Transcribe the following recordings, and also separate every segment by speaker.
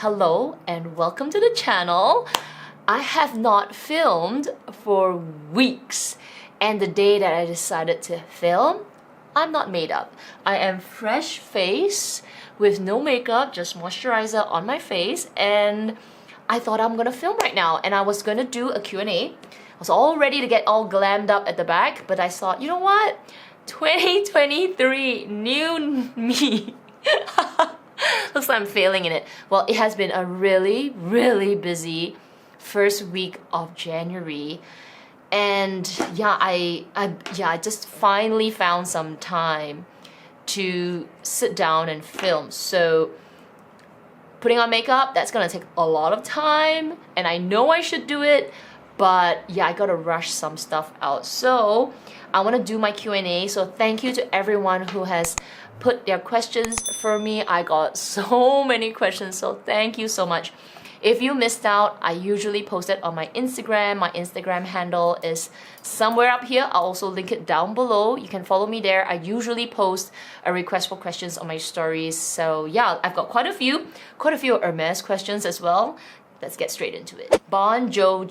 Speaker 1: Hello and welcome to the channel. I have not filmed for weeks, and the day that I decided to film, I'm not made up. I am fresh face with no makeup, just moisturizer on my face, and I thought I'm gonna film right now, and I was gonna do a Q&A. I was all ready to get all glammed up at the back, but I thought, you know what? 2023, new me. Looks like I'm failing in it. Well, it has been a really busy first week of January, and yeah, I just finally found some time to sit down and film. So putting on makeup, that's gonna take a lot of time, and I know I should do it, but yeah, I gotta rush some stuff out. So I want to do my Q&A, so thank you to everyone who has put their questions for me. I got so many questions, so thank you so much. If you missed out, I usually post it on my Instagram. My Instagram handle is somewhere up here. I'll also link it down below. You can follow me there. I usually post a request for questions on my stories. So yeah, I've got quite a few Hermes questions as well. Let's get straight into it. Bon Joe,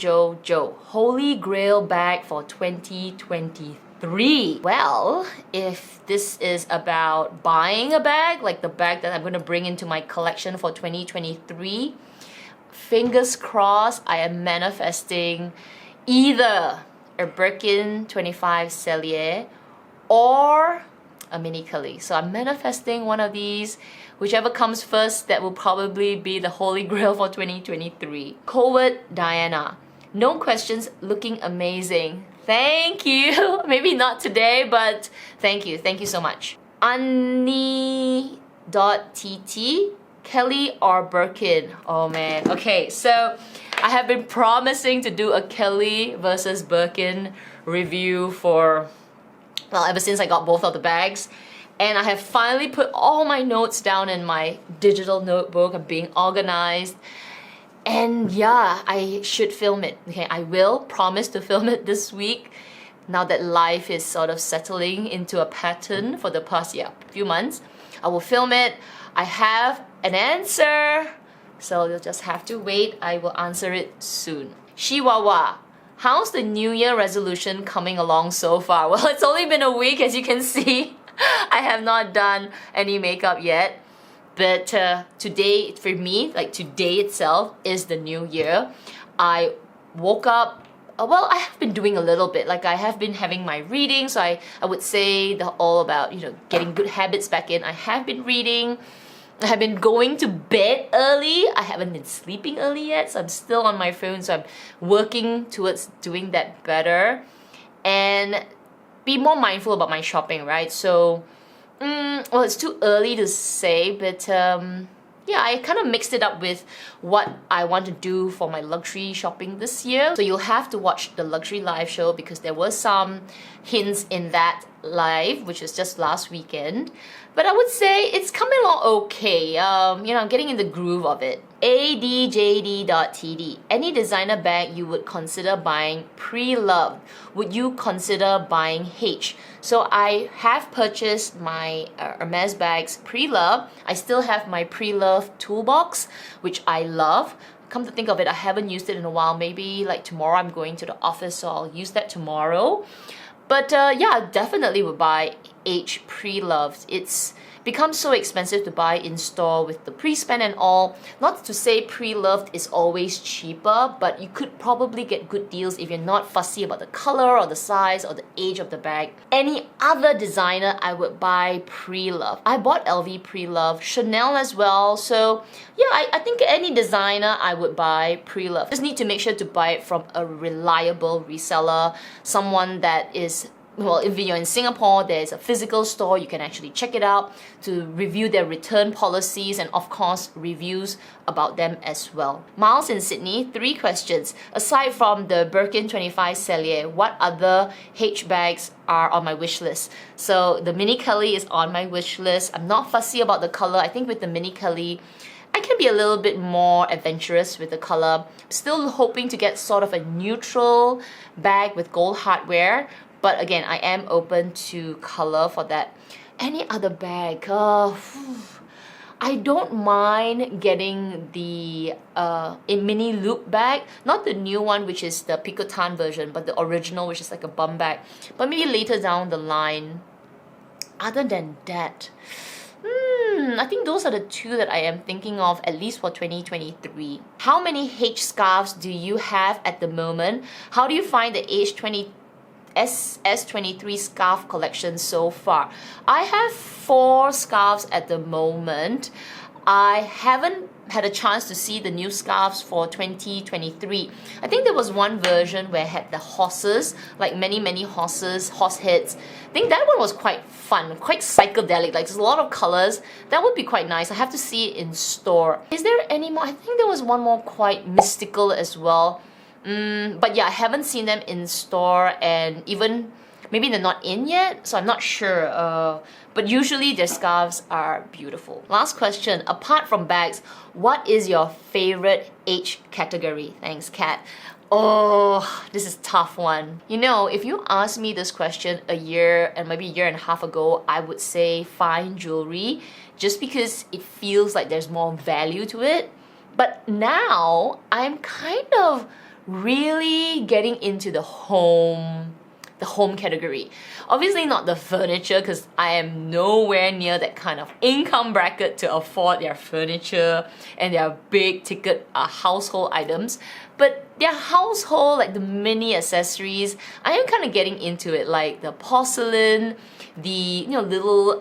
Speaker 1: Holy Grail bag for 2023. Well, if this is about buying a bag, like the bag that I'm going to bring into my collection for 2023, fingers crossed, I am manifesting either a Birkin 25 Cellier or a mini curly. So I'm manifesting one of these. Whichever comes first, that will probably be the holy grail for 2023. Coward Diana. No questions, looking amazing. Thank you. Maybe not today, but thank you. Thank you so much. Annie.tt. Kelly or Birkin? Oh man. Okay, so I have been promising to do a Kelly versus Birkin review for, well, ever since I got both of the bags. And I have finally put all my notes down in my digital notebook. I'm being organized. And yeah, I should film it. Okay, I will promise to film it this week. Now that life is sort of settling into a pattern for the past few months, I will film it. I have an answer, so you'll just have to wait. I will answer it soon. Chihuahua. How's the New Year resolution coming along so far? Well, it's only been a week, as you can see. I have not done any makeup yet, but today, for me, like today itself is the new year. I woke up, well, I have been doing a little bit, like I have been having my reading, so I would say all about, you know, getting good habits back in. I have been reading, I have been going to bed early, I haven't been sleeping early yet, so I'm still on my phone, so I'm working towards doing that better. And be more mindful about my shopping, right? So, well, it's too early to say, but yeah, I kind of mixed it up with what I want to do for my luxury shopping this year. So you'll have to watch the luxury live show because there were some hints in that live, which was just last weekend. But I would say it's coming along okay. You know, I'm getting in the groove of it. ADJD.TD. Any designer bag you would consider buying pre-loved? Would you consider buying H? So I have purchased my Hermes bags pre-loved. I still have my pre-loved toolbox, which I love. Come to think of it, I haven't used it in a while. Maybe like tomorrow I'm going to the office, so I'll use that tomorrow. But yeah, I definitely would buy H pre-loved. It's become so expensive to buy in store with the pre-spend and all. Not to say pre-loved is always cheaper, but you could probably get good deals if you're not fussy about the color or the size or the age of the bag. Any other designer I would buy pre-loved. I bought LV pre-loved, Chanel as well. So yeah, I think any designer I would buy pre-loved. Just need to make sure to buy it from a reliable reseller, someone that is, well, if you're in Singapore, there's a physical store, you can actually check it out to review their return policies and of course reviews about them as well. Miles in Sydney, 3 questions. Aside from the Birkin 25 Cellier, what other H bags are on my wish list? So the Mini Kelly is on my wish list. I'm not fussy about the color. I think with the Mini Kelly, I can be a little bit more adventurous with the color. Still hoping to get sort of a neutral bag with gold hardware. But again, I am open to color for that. Any other bag? I don't mind getting the a mini loop bag, not the new one which is the Picotan version, but the original which is like a bum bag. But maybe later down the line. Other than that, I think those are the two that I am thinking of, at least for 2023. How many H scarves do you have at the moment? How do you find the S23 scarf collection so far? I have 4 scarves at the moment. I haven't had a chance to see the new scarves for 2023. I think there was one version where it had the horses, like many horses, horse heads. I think that one was quite fun, quite psychedelic, like there's a lot of colors. That would be quite nice. I have to see it in store. Is there any more? I think there was one more quite mystical as well. But yeah, I haven't seen them in store, and even maybe they're not in yet, so I'm not sure. But usually their scarves are beautiful. Last question, apart from bags, what is your favorite H category? Thanks, Kat. Oh, this is a tough one. You know, if you asked me this question a year and maybe a year and a half ago, I would say fine jewelry, just because it feels like there's more value to it. But now, I'm kind of really getting into the home category. Obviously not the furniture, because I am nowhere near that kind of income bracket to afford their furniture and their big ticket household items. But their household, like the mini accessories, I am kind of getting into it, like the porcelain, the little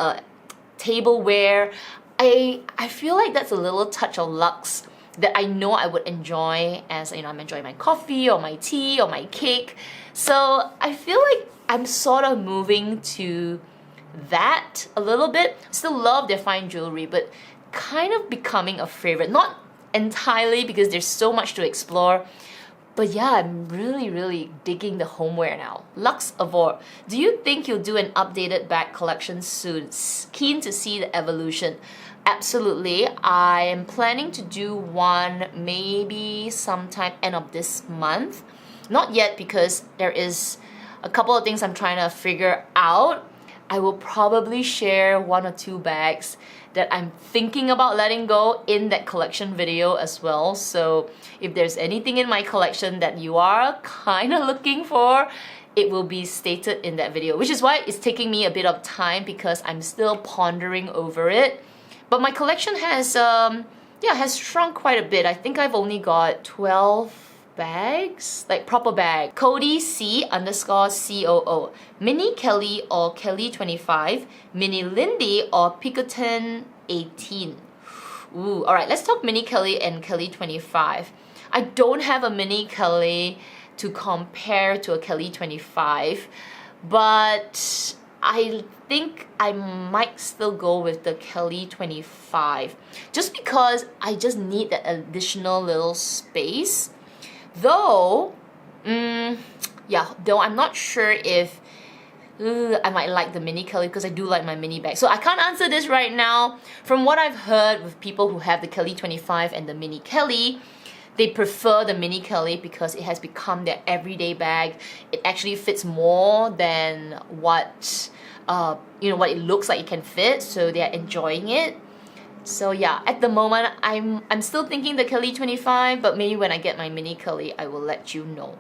Speaker 1: tableware. I feel like that's a little touch of luxe that I know I would enjoy as I'm enjoying my coffee or my tea or my cake. So I feel like I'm sort of moving to that a little bit. Still love their fine jewelry, but kind of becoming a favorite. Not entirely, because there's so much to explore. But yeah, I'm really digging the homeware now. Lux Avor, do you think you'll do an updated bag collection soon? Keen to see the evolution. Absolutely. I am planning to do one maybe sometime end of this month. Not yet, because there is a couple of things I'm trying to figure out. I will probably share 1 or 2 bags that I'm thinking about letting go in that collection video as well. So if there's anything in my collection that you are kind of looking for, it will be stated in that video, which is why it's taking me a bit of time, because I'm still pondering over it. But my collection has shrunk quite a bit. I think I've only got 12 bags, like proper bag. Cody C_COO. Mini Kelly or Kelly 25. Mini Lindy or Picotan 18. Ooh, alright, let's talk Mini Kelly and Kelly 25. I don't have a Mini Kelly to compare to a Kelly 25, but I think I might still go with the Kelly 25, just because I just need that additional little space. Though I'm not sure if I might like the Mini Kelly, because I do like my mini bag. So I can't answer this right now. From what I've heard with people who have the Kelly 25 and the Mini Kelly, they prefer the Mini Kelly because it has become their everyday bag. It actually fits more than what what it looks like it can fit, so they're enjoying it. So yeah, at the moment, I'm still thinking the Kelly 25, but maybe when I get my Mini Kelly, I will let you know.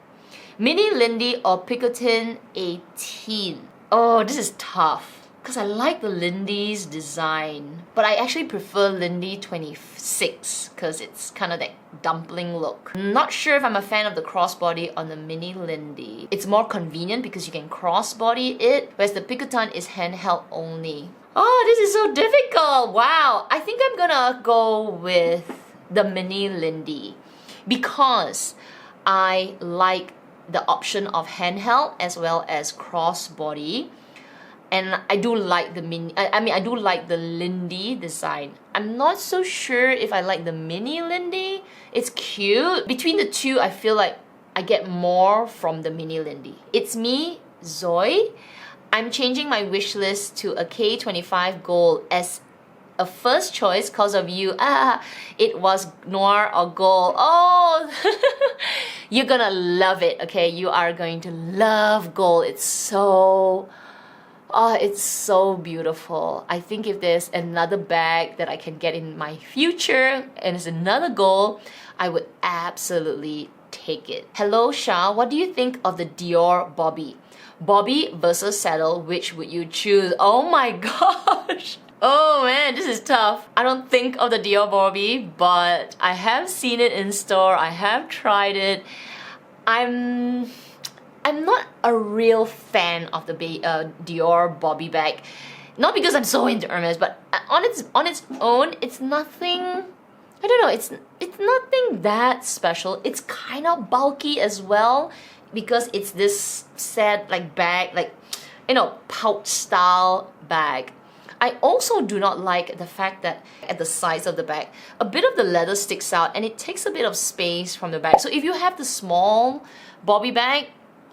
Speaker 1: Mini Lindy or Picotan 18? Oh, this is tough, because I like the Lindy's design, but I actually prefer Lindy 26, because it's kind of that dumpling look. I'm not sure if I'm a fan of the crossbody on the Mini Lindy. It's more convenient because you can crossbody it, whereas the Picotan is handheld only. Oh, this is so difficult. Wow. I think I'm gonna go with the Mini Lindy, because I like the option of handheld as well as crossbody. And I do like the I do like the Lindy design. I'm not so sure if I like the Mini Lindy. It's cute. Between the two, I feel like I get more from the Mini Lindy. It's me, Zoe. I'm changing my wish list to a K25 gold as a first choice because of you. It was noir or gold. Oh, you're gonna love it, okay? You are going to love gold. It's so Oh, it's so beautiful. I think if there's another bag that I can get in my future and it's another goal, I would absolutely take it. Hello Shah, what do you think of the Dior Bobby? Bobby versus saddle, which would you choose? Oh my gosh! Oh man, this is tough. I don't think of the Dior Bobby, but I have seen it in store. I have tried it. I'm not a real fan of the Dior Bobby bag. Not because I'm so into Hermes, but on its own, it's nothing. I don't know. It's nothing that special. It's kind of bulky as well because it's this sad like bag, like pouch style bag. I also do not like the fact that at the sides of the bag, a bit of the leather sticks out and it takes a bit of space from the bag. So if you have the small bobby bag,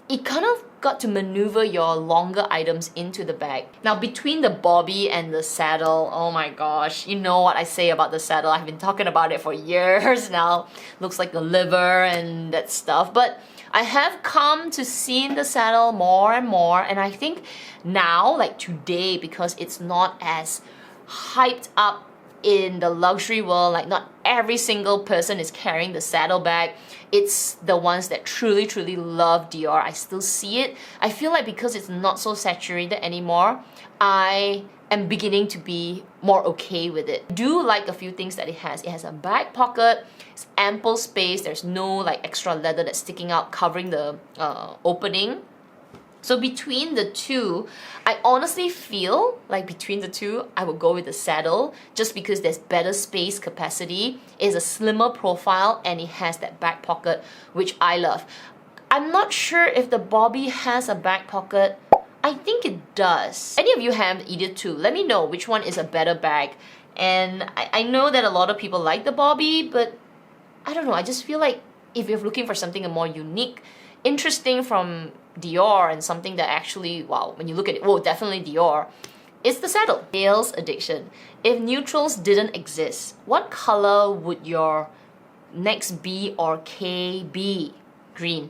Speaker 1: it kind of got to maneuver your longer items into the bag. Now between the bobby and the saddle, oh my gosh, you know what I say about the saddle. I've been talking about it for years now. Looks like a liver and that stuff. But I have come to see the saddle more and more, and I think now, like today, because it's not as hyped up in the luxury world, like not every single person is carrying the saddle bag. It's the ones that truly, truly love Dior. I still see it. I feel like because it's not so saturated anymore, I am beginning to be more okay with it. I do like a few things that it has. It has a back pocket, it's ample space, there's no like extra leather that's sticking out covering the opening. So between the two, I honestly feel like between the two, I would go with the saddle just because there's better space capacity, it's a slimmer profile, and it has that back pocket, which I love. I'm not sure if the Bobby has a back pocket. I think it does. Any of you have either two? Let me know which one is a better bag. And I know that a lot of people like the Bobby, but I don't know, I just feel like if you're looking for something more unique, interesting from Dior and something that actually, wow, when you look at it, whoa, definitely Dior, it's the saddle. Nails addiction. If neutrals didn't exist, what color would your next B or K be? Green.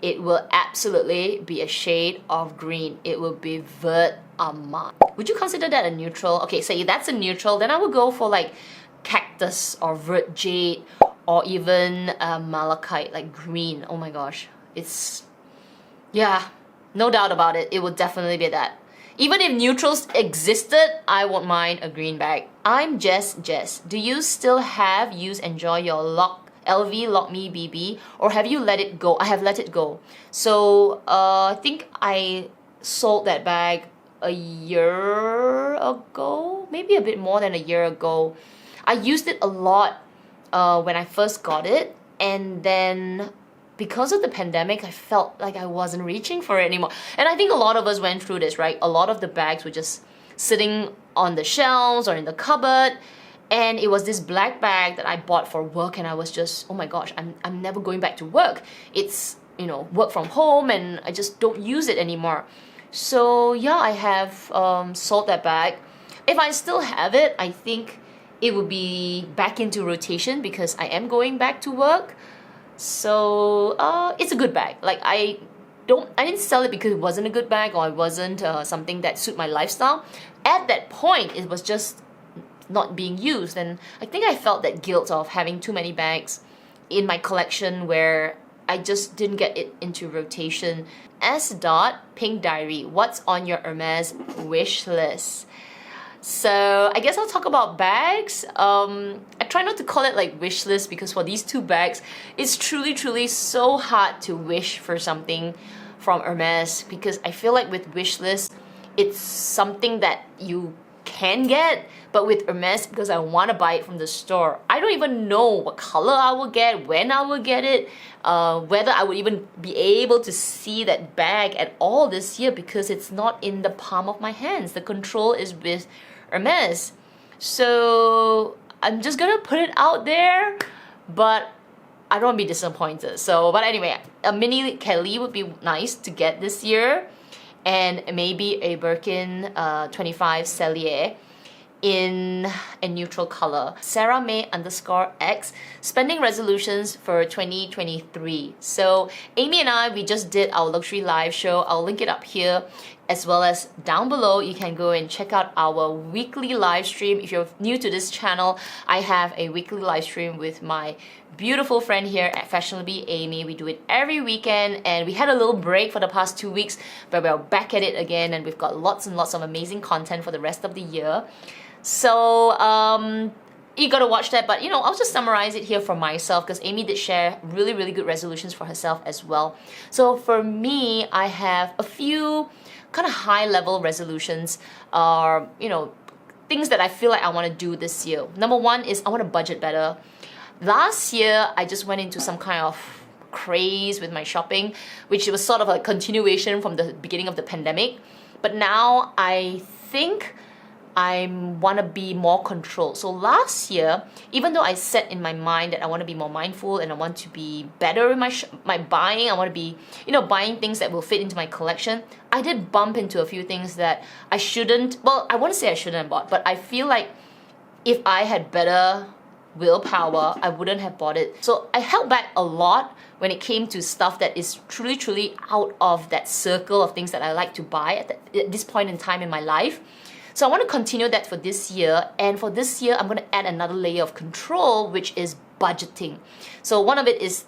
Speaker 1: It will absolutely be a shade of green. It will be vert amande. Would you consider that a neutral? Okay, say that's a neutral, then I would go for like cactus or vert jade or even malachite, like green. Oh my gosh, it's, yeah, no doubt about it. It would definitely be that. Even if neutrals existed, I won't mind a green bag. I'm Jess. Do you still have, use, enjoy your LV Lock Me BB, or have you let it go? I have let it go. So I think I sold that bag a year ago, maybe a bit more than a year ago. I used it a lot when I first got it, and then because of the pandemic, I felt like I wasn't reaching for it anymore. And I think a lot of us went through this, right? A lot of the bags were just sitting on the shelves or in the cupboard. And it was this black bag that I bought for work, and I was just, oh my gosh, I'm never going back to work. It's, work from home, and I just don't use it anymore. So yeah, I have sold that bag. If I still have it, I think it would be back into rotation because I am going back to work. So it's a good bag. Like I didn't sell it because it wasn't a good bag or it wasn't something that suit my lifestyle. At that point, it was just not being used, and I think I felt that guilt of having too many bags in my collection where I just didn't get it into rotation. S. Pink Diary, what's on your Hermes wish list? So I guess I'll talk about bags. I try not to call it like wish list because for these two bags, it's truly so hard to wish for something from Hermes because I feel like with wish list, it's something that you can get, but with Hermes, because I want to buy it from the store, I don't even know what color I will get, when I will get it, whether I would even be able to see that bag at all this year because it's not in the palm of my hands. The control is with Hermes. So I'm just gonna put it out there, but I don't want to be disappointed. So, but anyway, a mini Kelly would be nice to get this year, and maybe a Birkin 25 Cellier in a neutral color. Sarah May _X, spending resolutions for 2023. So Amy and I, we just did our luxury live show. I'll link it up here. as well as down below you can go and check out our weekly live stream. If you're new to this channel, I have a weekly live stream with my beautiful friend here at Fashionably Amy. We do it every weekend, and we had a little break for the past 2 weeks, but we're back at it again, and we've got lots and lots of amazing content for the rest of the year. So you gotta watch that, but I'll just summarize it here for myself because Amy did share really good resolutions for herself as well. So for me, I have a few kind of high level resolutions, things that I feel like I want to do this year. Number one is I want to budget better. Last year, I just went into some kind of craze with my shopping, which was sort of a continuation from the beginning of the pandemic. But now I think I want to be more controlled. So last year, even though I set in my mind that I want to be more mindful and I want to be better in my buying, I want to be, buying things that will fit into my collection, I did bump into a few things that I shouldn't, well, I wouldn't say I shouldn't have bought, but I feel like if I had better willpower, I wouldn't have bought it. So I held back a lot when it came to stuff that is truly out of that circle of things that I like to buy at this point in time in my life. So I want to continue that for this year, and for this year I'm going to add another layer of control, which is budgeting. So one of it is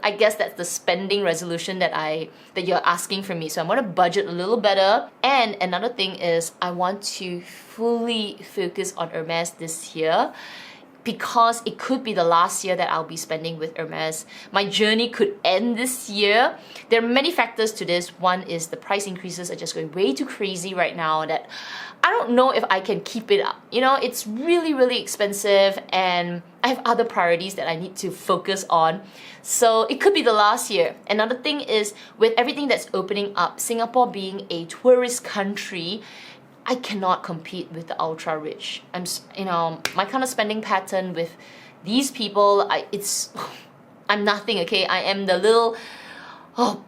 Speaker 1: I guess that's the spending resolution that you're asking from me. So I'm going to budget a little better, and another thing is I want to fully focus on Hermes this year, because it could be the last year that I'll be spending with Hermes. My journey could end this year. There are many factors to this. One is the price increases are just going way too crazy right now that I don't know if I can keep it up. It's really expensive, and I have other priorities that I need to focus on. So it could be the last year. Another thing is, with everything that's opening up, Singapore being a tourist country, I cannot compete with the ultra rich. My kind of spending pattern with these people, I'm nothing, okay? I am the little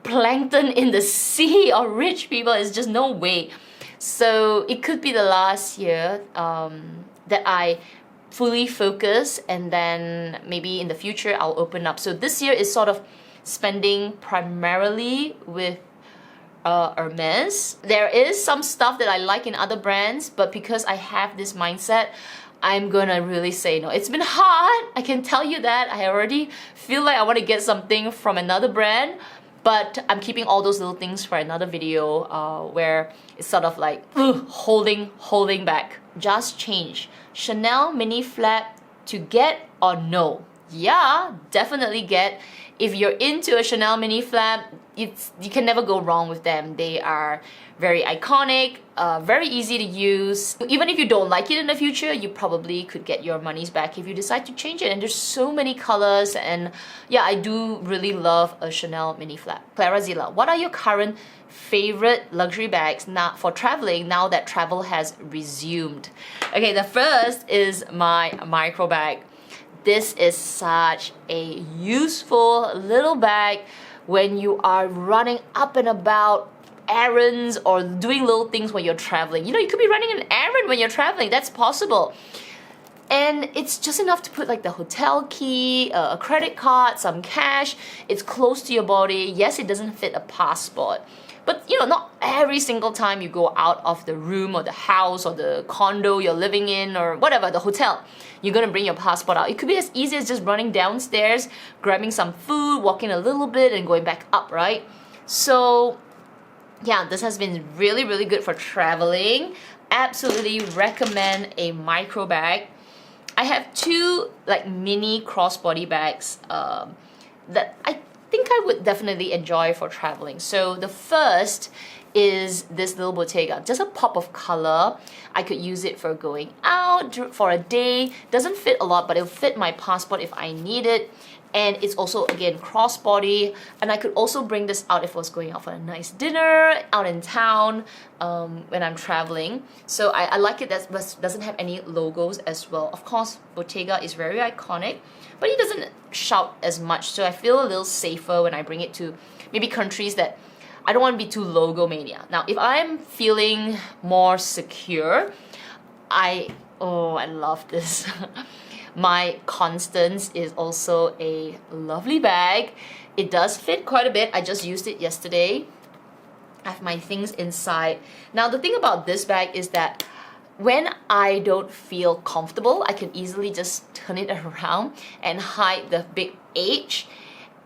Speaker 1: plankton in the sea of rich people. It's just no way. So it could be the last year that I fully focus, and then maybe in the future I'll open up. So this year is sort of spending primarily with Hermes. There is some stuff that I like in other brands, but because I have this mindset, I'm gonna really say no. It's been hard, I can tell you that. I already feel like I want to get something from another brand, but I'm keeping all those little things for another video where it's sort of like holding back. Just change. Chanel mini flap to get or no? Yeah, definitely get. If you're into a Chanel mini flap, you can never go wrong with them. They are very iconic, very easy to use. Even if you don't like it in the future, you probably could get your monies back if you decide to change it. And there's so many colors, and yeah, I do really love a Chanel mini flap. Clara Zilla, what are your current favorite luxury bags now for traveling now that travel has resumed? Okay, the first is my micro bag. This is such a useful little bag when you are running up and about errands or doing little things when you're traveling. You could be running an errand when you're traveling. That's possible. And it's just enough to put like the hotel key, a credit card, some cash. It's close to your body. Yes, it doesn't fit a passport. But not every single time you go out of the room or the house or the condo you're living in or whatever, the hotel, you're gonna bring your passport out. It could be as easy as just running downstairs, grabbing some food, walking a little bit and going back up, right? So yeah, this has been really good for traveling. Absolutely recommend a micro bag. I have two like mini crossbody bags that I think I would definitely enjoy for traveling. So the first is this little Bottega, just a pop of color. I could use it for going out for a day. Doesn't fit a lot, but it'll fit my passport if I need it. And it's also, again, crossbody. And I could also bring this out if I was going out for a nice dinner, out in town, when I'm traveling. So I like it that doesn't have any logos as well. Of course, Bottega is very iconic, but it doesn't shout as much. So I feel a little safer when I bring it to maybe countries that I don't want to be too logo mania. Now, if I'm feeling more secure, I love this. My Constance is also a lovely bag. It does fit quite a bit. I just used it yesterday. I have my things inside. Now the thing about this bag is that when I don't feel comfortable, I can easily just turn it around and hide the big H.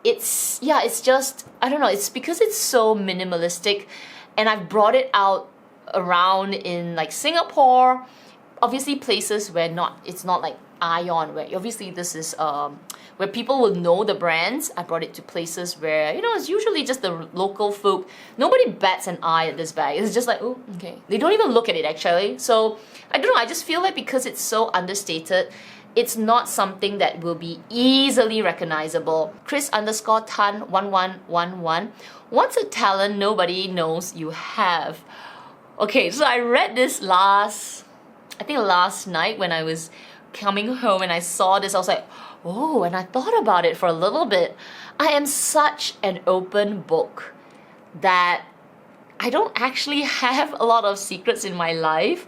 Speaker 1: It's just, I don't know, it's because it's so minimalistic, and I've brought it out around in like Singapore, obviously places where it's not like Ion, where obviously this is where people will know the brands. I brought it to places where, you know, it's usually just the local folk. Nobody bats an eye at this bag. It's just like, oh, okay. They don't even look at it actually. So I don't know, I just feel like because it's so understated, it's not something that will be easily recognizable. Chris_Tan1111. What's a talent nobody knows you have? Okay, so I read this last night when I was coming home and I saw this. I was like, oh, and I thought about it for a little bit. I am such an open book that I don't actually have a lot of secrets in my life.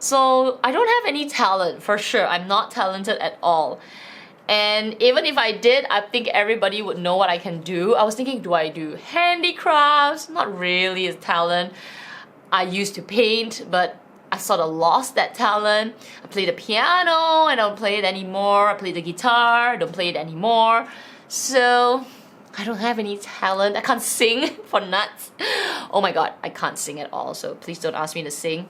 Speaker 1: So I don't have any talent, for sure. I'm not talented at all. And even if I did, I think everybody would know what I can do. I was thinking, do I do handicrafts? Not really a talent. I used to paint, but I sort of lost that talent. I play the piano, and I don't play it anymore. I play the guitar, I don't play it anymore. So I don't have any talent. I can't sing for nuts. Oh my god, I can't sing at all, so please don't ask me to sing.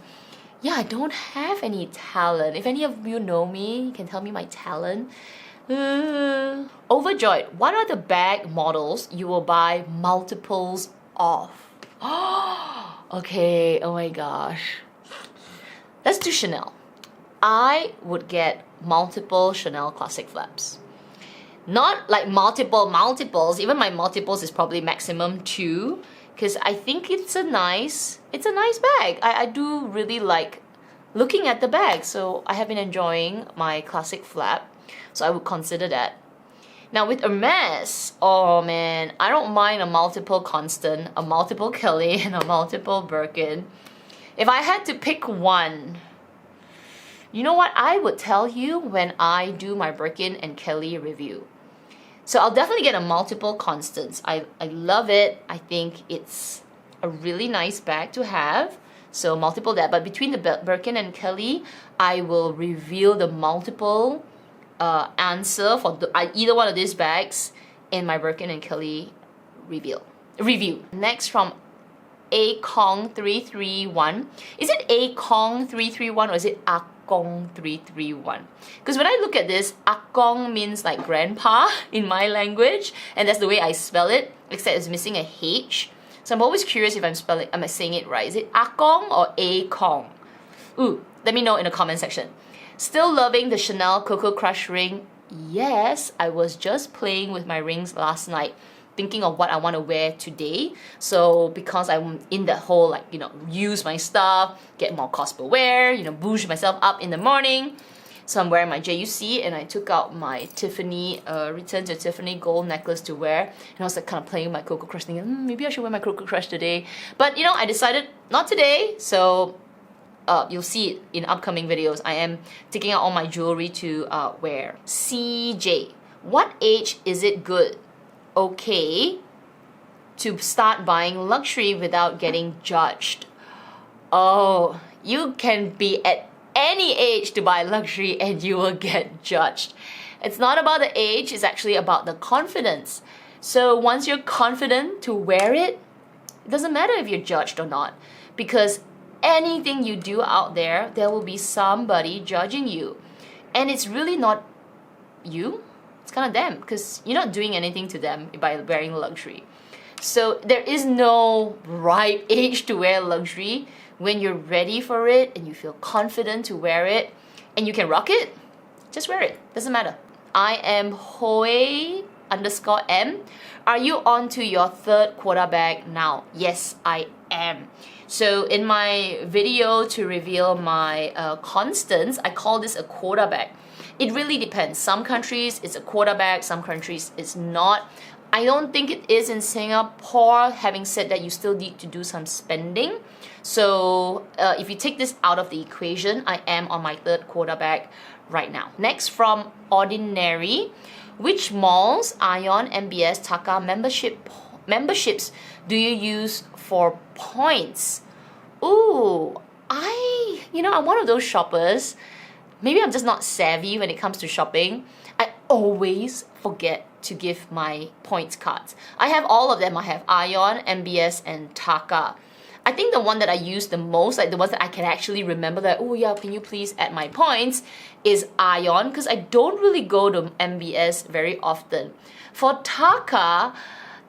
Speaker 1: Yeah, I don't have any talent. If any of you know me, you can tell me my talent. Overjoyed. What are the bag models you will buy multiples of? Okay, oh my gosh. Let's do Chanel. I would get multiple Chanel classic flaps. Not like multiples. Even my multiples is probably maximum 2. Because I think it's a nice bag. I do really like looking at the bag, so I have been enjoying my classic flap, so I would consider that. Now with Hermes, oh man, I don't mind a multiple Constant, a multiple Kelly, and a multiple Birkin. If I had to pick one, you know what I would tell you when I do my Birkin and Kelly review. So I'll definitely get a multiple Constants. I love it. I think it's a really nice bag to have. So multiple that. But between the Birkin and Kelly, I will reveal the multiple answer for either one of these bags in my Birkin and Kelly review. Next from Akong331. Is it Akong331 or is it Akong331? Because when I look at this, Akong means like grandpa in my language, and that's the way I spell it, except it's missing a H. So I'm always curious if am I saying it right. Is it Akong or Akong? Ooh, let me know in the comment section. Still loving the Chanel Coco Crush ring? Yes, I was just playing with my rings last night, thinking of what I want to wear today. So because I'm in that whole like, you know, use my stuff, get more cost per wear, you know, boost myself up in the morning. So I'm wearing my JUC, and I took out my Tiffany, Return to Tiffany gold necklace to wear. And I was like kind of playing with my Coco Crush, thinking, maybe I should wear my Coco Crush today. But you know, I decided not today, so you'll see it in upcoming videos. I am taking out all my jewelry to wear. CJ, what age is it good? Okay to start buying luxury without getting judged? Oh, you can be at any age to buy luxury and you will get judged. It's not about the age, it's actually about the confidence. So once you're confident to wear it, it doesn't matter if you're judged or not, because anything you do out there, there will be somebody judging you. And it's really not you, it's kind of them, because you're not doing anything to them by wearing luxury. So there is no right age to wear luxury. When you're ready for it and you feel confident to wear it and you can rock it, just wear it, doesn't matter. I am Hoey_M. Are you on to your third quarter bag now? Yes, I am. So in my video to reveal my constants, I call this a quarter bag. It really depends. Some countries it's a quarter bag, some countries it's not. I don't think it is in Singapore. Having said that, you still need to do some spending. So if you take this out of the equation, I am on my third quarter bag right now. Next from Ordinary. Which malls, Ion, MBS, Taka memberships do you use for points? Ooh, I'm one of those shoppers. Maybe I'm just not savvy when it comes to shopping. I always forget to give my points cards. I have all of them. I have Ion, MBS, and Taka. I think the one that I use the most, like the ones that I can actually remember that, oh yeah, can you please add my points, is Ion, because I don't really go to MBS very often. For Taka,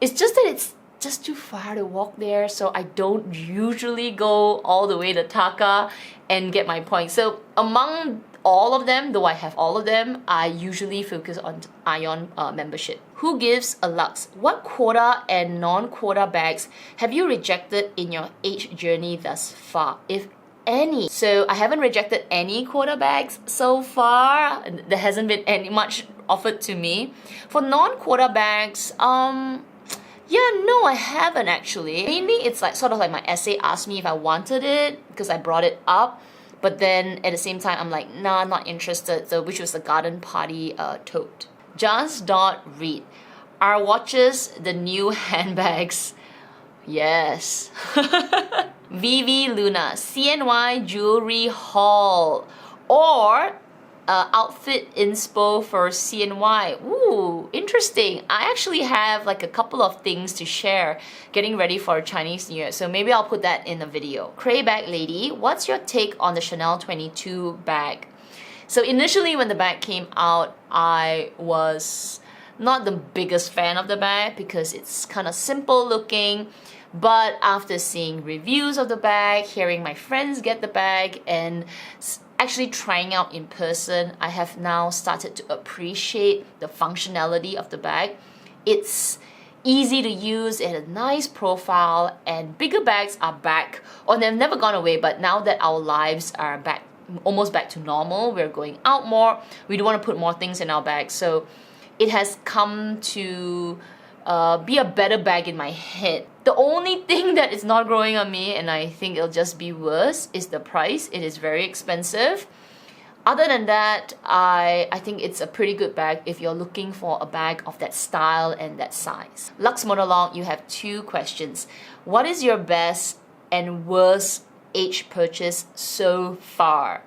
Speaker 1: it's just that it's just too far to walk there, so I don't usually go all the way to Taka and get my points. So among all of them, though I have all of them, I usually focus on Ion membership. Who gives a lux? What quota and non-quota bags have you rejected in your age journey thus far, if any? So I haven't rejected any quota bags so far. There hasn't been any much offered to me. For non-quota bags, yeah, no, I haven't actually. Mainly, it's like sort of like my essay asked me if I wanted it because I brought it up. But then at the same time, I'm like, nah, I'm not interested. So, which was the garden party tote. Just read. Are watches the new handbags? Yes. Vivi Luna, CNY jewelry haul, or outfit inspo for CNY. Ooh, interesting. I actually have like a couple of things to share getting ready for Chinese New Year, so maybe I'll put that in the video. Cray Bag Lady, what's your take on the Chanel 22 bag? So initially when the bag came out, I was not the biggest fan of the bag because it's kind of simple looking. But after seeing reviews of the bag, hearing my friends get the bag, and actually trying out in person, I have now started to appreciate the functionality of the bag. It's easy to use, it has a nice profile, and bigger bags are back, or they've never gone away, but now that our lives are back, almost back to normal, we're going out more, we do want to put more things in our bags, so it has come to be a better bag in my head. The only thing that is not growing on me, and I think it'll just be worse, is the price. It is very expensive. Other than that, I think it's a pretty good bag if you're looking for a bag of that style and that size. Lux Monologue, you have 2 questions. What is your best and worst age purchase so far?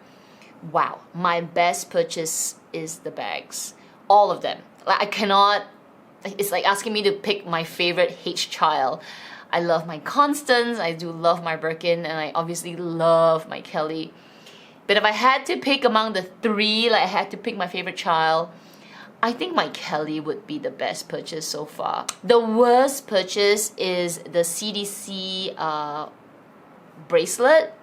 Speaker 1: Wow, my best purchase is the bags. All of them. Like, I cannot. It's like asking me to pick my favorite H child. I love my Constance, I do love my Birkin, and I obviously love my Kelly. But if I had to pick among the 3, like I had to pick my favorite child, I think my Kelly would be the best purchase so far. The worst purchase is the CDC bracelet.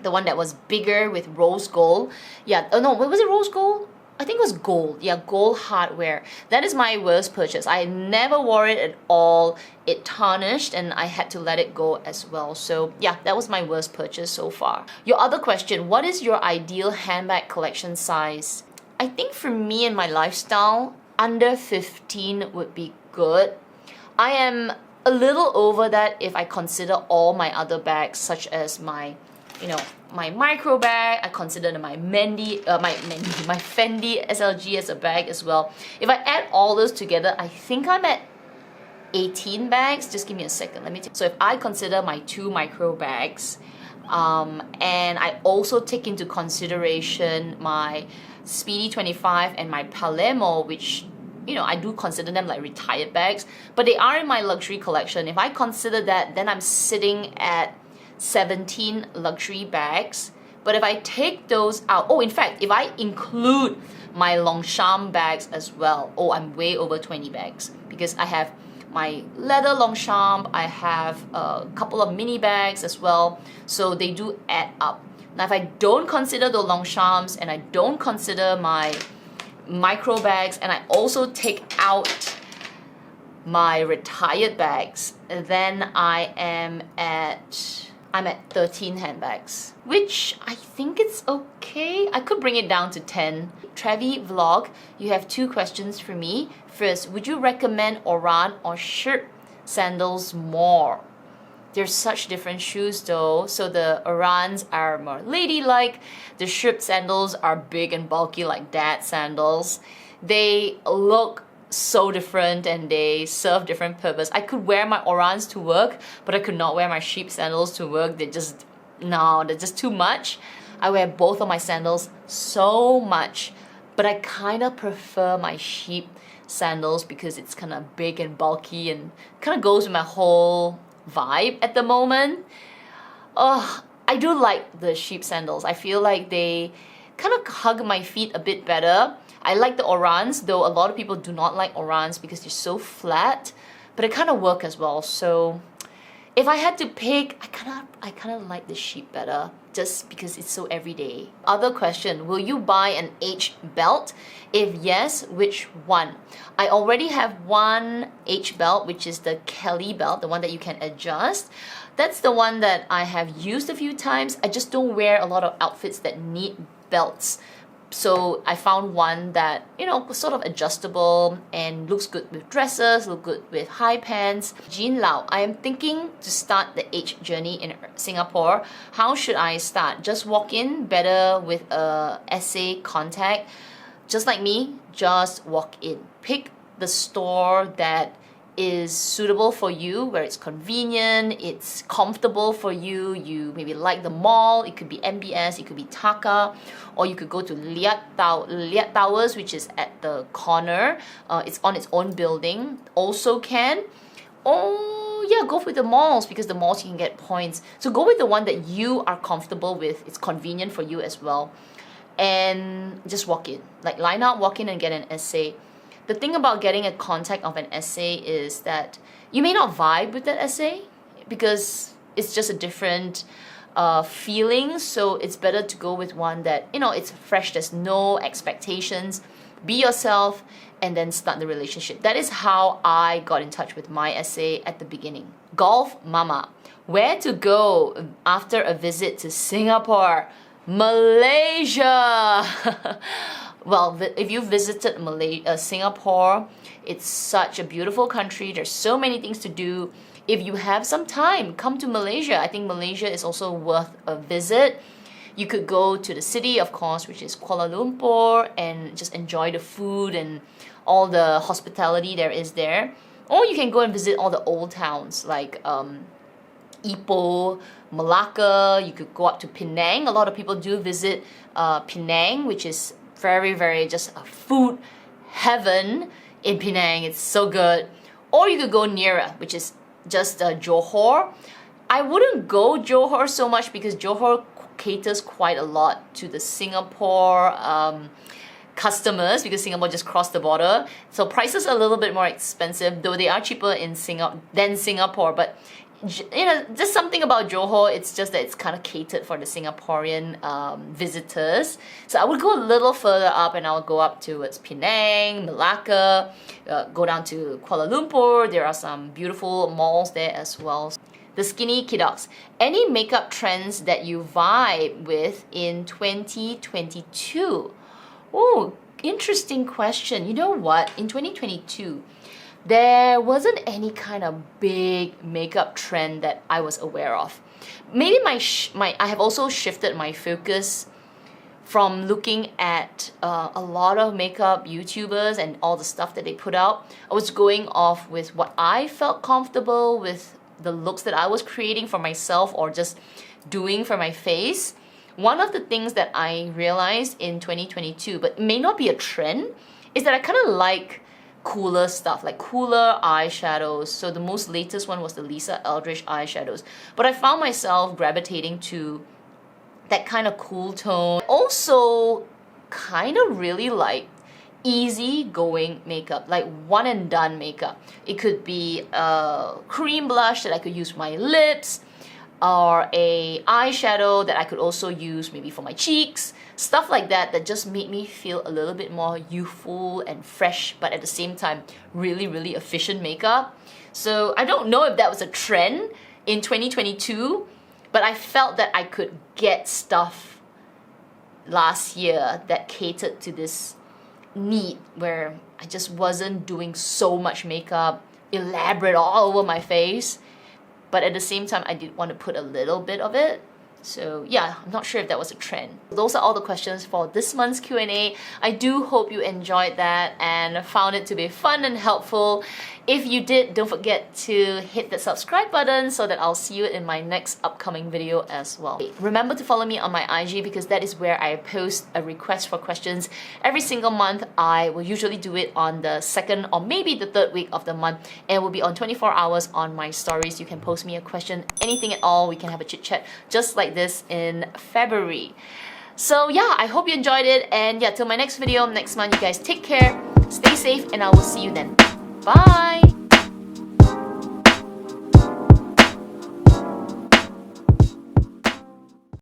Speaker 1: The one that was bigger with rose gold. Yeah, oh no, was it rose gold? I think it was gold. Yeah, gold hardware. That is my worst purchase. I never wore it at all. It tarnished and I had to let it go as well. So yeah, that was my worst purchase so far. Your other question, what is your ideal handbag collection size? I think for me and my lifestyle, under 15 would be good. I am a little over that if I consider all my other bags, such as my my micro bag. I consider my my Fendi SLG as a bag as well. If I add all those together, I think I'm at 18 bags. Just give me a second. Let me take. So if I consider my 2 micro bags, and I also take into consideration my Speedy 25 and my Palermo, which I do consider them like retired bags, but they are in my luxury collection. If I consider that, then I'm sitting at 17 luxury bags. But if I take those out, in fact, if I include my Longchamp bags as well, I'm way over 20 bags because I have my leather Longchamp, I have a couple of mini bags as well, so they do add up. Now if I don't consider the Longchamps and I don't consider my micro bags and I also take out my retired bags, then I'm at 13 handbags, which I think it's okay. I could bring it down to 10. Trevi Vlog, you have 2 questions for me. First, would you recommend Oran or Shirt sandals more? They're such different shoes though. So the Orans are more ladylike. The Shirt sandals are big and bulky like dad sandals. They look so different and they serve different purpose. I could wear my orans to work, but I could not wear my sheep sandals to work. They're just too much. I wear both of my sandals so much, but I kind of prefer my sheep sandals because it's kind of big and bulky and kind of goes with my whole vibe at the moment. I do like the sheep sandals. I feel like they kind of hug my feet a bit better. I like the orans, though a lot of people do not like orans because they're so flat, but they kind of work as well. So if I had to pick, I kind of like the sheep better just because it's so everyday. Other question, will you buy an H belt? If yes, which one? I already have one H belt, which is the Kelly belt, the one that you can adjust. That's the one that I have used a few times. I just don't wear a lot of outfits that need belts. So I found one that, you know, was sort of adjustable and looks good with dresses, look good with high pants. Jean Lau, I am thinking to start the H journey in Singapore. How should I start? Just walk in, better with a essay contact. Just like me, just walk in. Pick the store that is suitable for you, where it's convenient, it's comfortable for you. You maybe like the mall, it could be MBS, it could be Taka, or you could go to Liat Towers, which is at the corner. It's on its own building, also can. Oh yeah, go with the malls because the malls you can get points. So go with the one that you are comfortable with, it's convenient for you as well. And just walk in, like line up, walk in and get an essay. The thing about getting a contact of an essay is that you may not vibe with that essay because it's just a different feeling. So it's better to go with one that, you know, it's fresh, there's no expectations. Be yourself and then start the relationship. That is how I got in touch with my essay at the beginning. Golf Mama, where to go after a visit to Singapore? Malaysia! Well, if you visited Singapore, it's such a beautiful country. There's so many things to do. If you have some time, come to Malaysia. I think Malaysia is also worth a visit. You could go to the city, of course, which is Kuala Lumpur, and just enjoy the food and all the hospitality there is there. Or you can go and visit all the old towns like Ipoh, Malacca. You could go up to Penang. A lot of people do visit Penang, which is very just a food heaven in Penang. It's so good. Or you could go nearer, which is just Johor. I wouldn't go Johor so much because Johor caters quite a lot to the Singapore customers because Singapore just crossed the border. So prices are a little bit more expensive, though they are cheaper in than Singapore. But you know, just something about Johor, it's just that it's kind of catered for the Singaporean visitors. So I would go a little further up and I would go up towards Penang, Malacca, go down to Kuala Lumpur. There are some beautiful malls there as well. The Skinny Kiddox, any makeup trends that you vibe with in 2022? Oh, interesting question. You know what? In 2022, there wasn't any kind of big makeup trend that I was aware of. Maybe I have also shifted my focus from looking at a lot of makeup YouTubers and all the stuff that they put out. I was going off with what I felt comfortable with, the looks that I was creating for myself or just doing for my face. One of the things that I realized in 2022, but it may not be a trend, is that I kind of like cooler stuff, like cooler eyeshadows. So the most latest one was the Lisa Eldridge eyeshadows. But I found myself gravitating to that kind of cool tone. Also, kind of really like easy-going makeup, like one and done makeup. It could be a cream blush that I could use for my lips, or a eyeshadow that I could also use maybe for my cheeks. Stuff like that that just made me feel a little bit more youthful and fresh, but at the same time, really efficient makeup. So I don't know if that was a trend in 2022, but I felt that I could get stuff last year that catered to this need where I just wasn't doing so much makeup, elaborate all over my face, but at the same time, I did want to put a little bit of it. So yeah, I'm not sure if that was a trend. Those are all the questions for this month's Q&A. I do hope you enjoyed that and found it to be fun and helpful. If you did, don't forget to hit the subscribe button so that I'll see you in my next upcoming video as well. Remember to follow me on my IG because that is where I post a request for questions every single month. I will usually do it on the 2nd or maybe the 3rd week of the month, and it will be on 24 hours on my stories. You can post me a question, anything at all. We can have a chit chat just like this in February. So yeah, I hope you enjoyed it, and yeah, till my next video next month, you guys take care, stay safe, and I will see you then. Bye!